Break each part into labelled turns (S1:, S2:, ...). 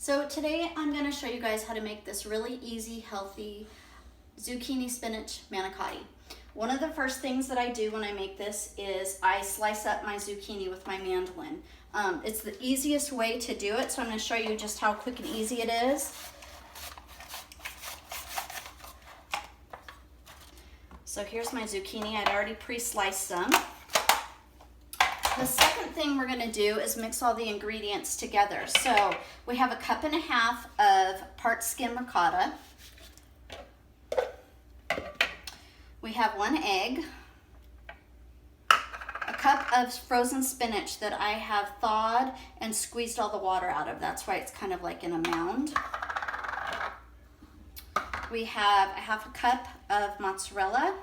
S1: So today I'm going to show you guys how to make this really easy, healthy zucchini spinach manicotti. One of the first things that I do when I make this is I slice up my zucchini with my mandolin. It's the easiest way to do it, so I'm going to show you just how quick and easy it is. So here's my zucchini. I'd already pre-sliced them. The second thing we're going to do is mix all the ingredients together. So we have 1.5 cups of part skim ricotta. We have 1 egg, 1 cup of frozen spinach that I have thawed and squeezed all the water out of. That's why it's kind of like in a mound. We have 1/2 cup of mozzarella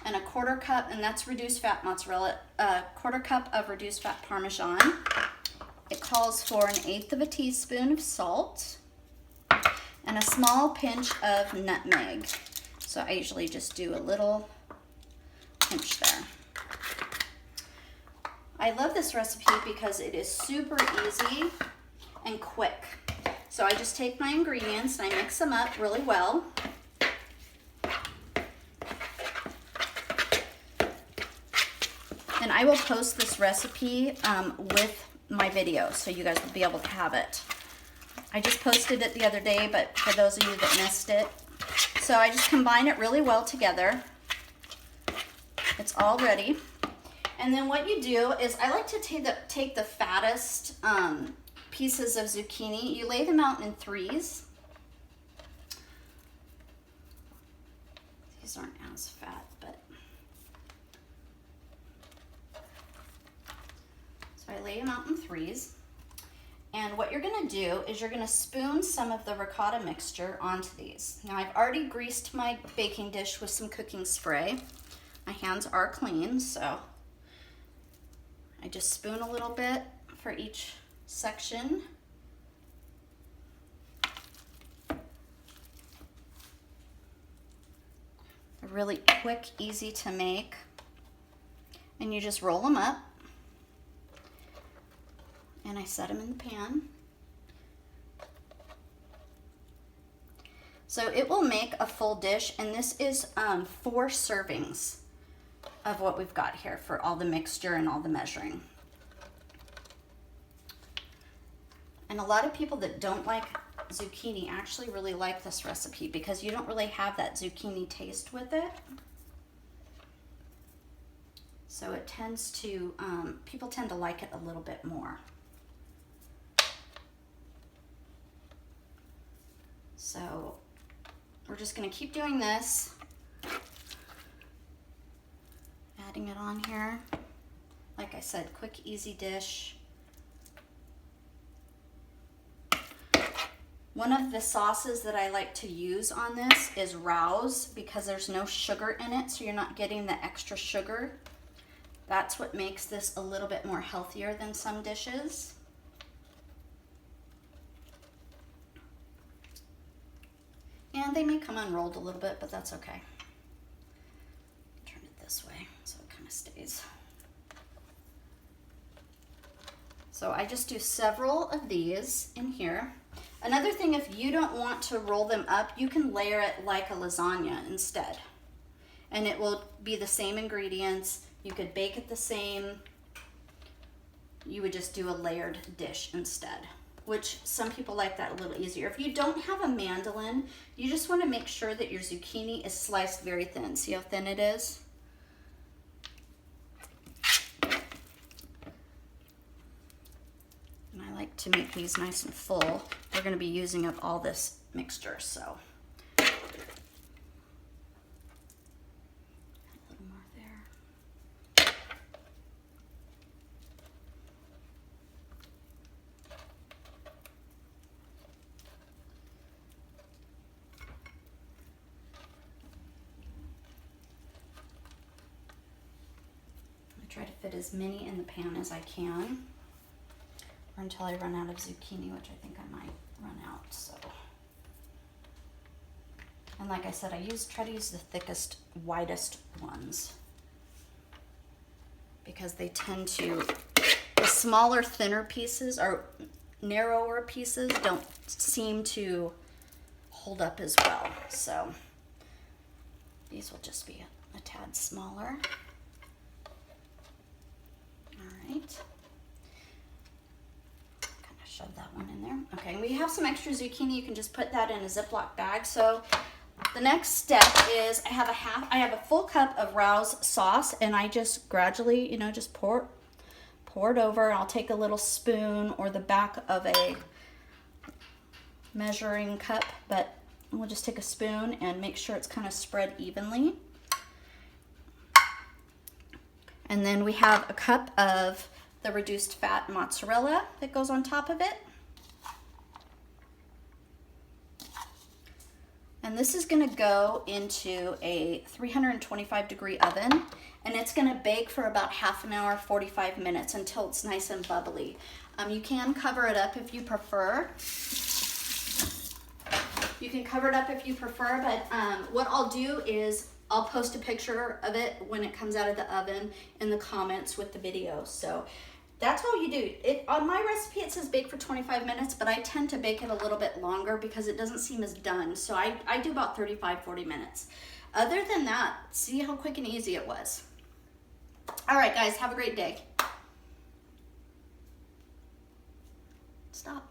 S1: and 1/4 cup, and that's reduced fat mozzarella, 1/4 cup of reduced fat Parmesan. It calls for 1/8 teaspoon of salt and a small pinch of nutmeg. So I usually just do a little pinch there. I love this recipe because it is super easy and quick. So I just take my ingredients and I mix them up really well. And I will post this recipe with my video so you guys will be able to have it. I just posted it the other day, but for those of you that missed it, so I just combine it really well together. It's all ready. And then what you do is I like to take the fattest pieces of zucchini. You lay them out in 3s. These aren't as fat, but so I lay them out in 3s. And what you're gonna do is you're gonna spoon some of the ricotta mixture onto these. Now I've already greased my baking dish with some cooking spray. My hands are clean, so I just spoon a little bit for each section. They're really quick, easy to make. And you just roll them up. And I set them in the pan. So it will make a full dish, and this is 4 servings of what we've got here for all the mixture and all the measuring. And a lot of people that don't like zucchini actually really like this recipe because you don't really have that zucchini taste with it. So it tends to, people tend to like it a little bit more. So we're just going to keep doing this, adding it on here. Like I said, quick, easy dish. One of the sauces that I like to use on this is Rouse because there's no sugar in it, so you're not getting the extra sugar. That's what makes this a little bit more healthier than some dishes. And they may come unrolled a little bit, but that's okay. Turn it this way so it kind of stays. So I just do several of these in here. Another thing, if you don't want to roll them up, you can layer it like a lasagna instead. And it will be the same ingredients. You could bake it the same. You would just do a layered dish instead, which some people like that a little easier. If you don't have a mandolin, you just want to make sure that your zucchini is sliced very thin. See how thin it is? And I like to make these nice and full. We're going to be using up all this mixture, so. A little more there. Try to fit as many in the pan as I can, or until I run out of zucchini, which I think I might run out. So, and like I said, I try to use the thickest, widest ones because they tend to, the smaller, thinner pieces are narrower pieces don't seem to hold up as well. So these will just be a tad smaller. All right. Kind of shove that one in there. Okay, we have some extra zucchini. You can just put that in a Ziploc bag. So the next step is I have a full cup of Rouse sauce, and I just gradually, just pour it over. I'll take a little spoon or the back of a measuring cup, but we'll just take a spoon and make sure it's kind of spread evenly. And then we have a cup of the reduced fat mozzarella that goes on top of it. And this is gonna go into a 325-degree oven, and it's gonna bake for about half an hour, 45 minutes, until it's nice and bubbly. You can cover it up if you prefer. You can cover it up if you prefer, but what I'll do is I'll post a picture of it when it comes out of the oven in the comments with the video. So that's all you do. On my recipe, it says bake for 25 minutes, but I tend to bake it a little bit longer because it doesn't seem as done. So I do about 35, 40 minutes. Other than that, see how quick and easy it was. All right, guys, have a great day. Stop.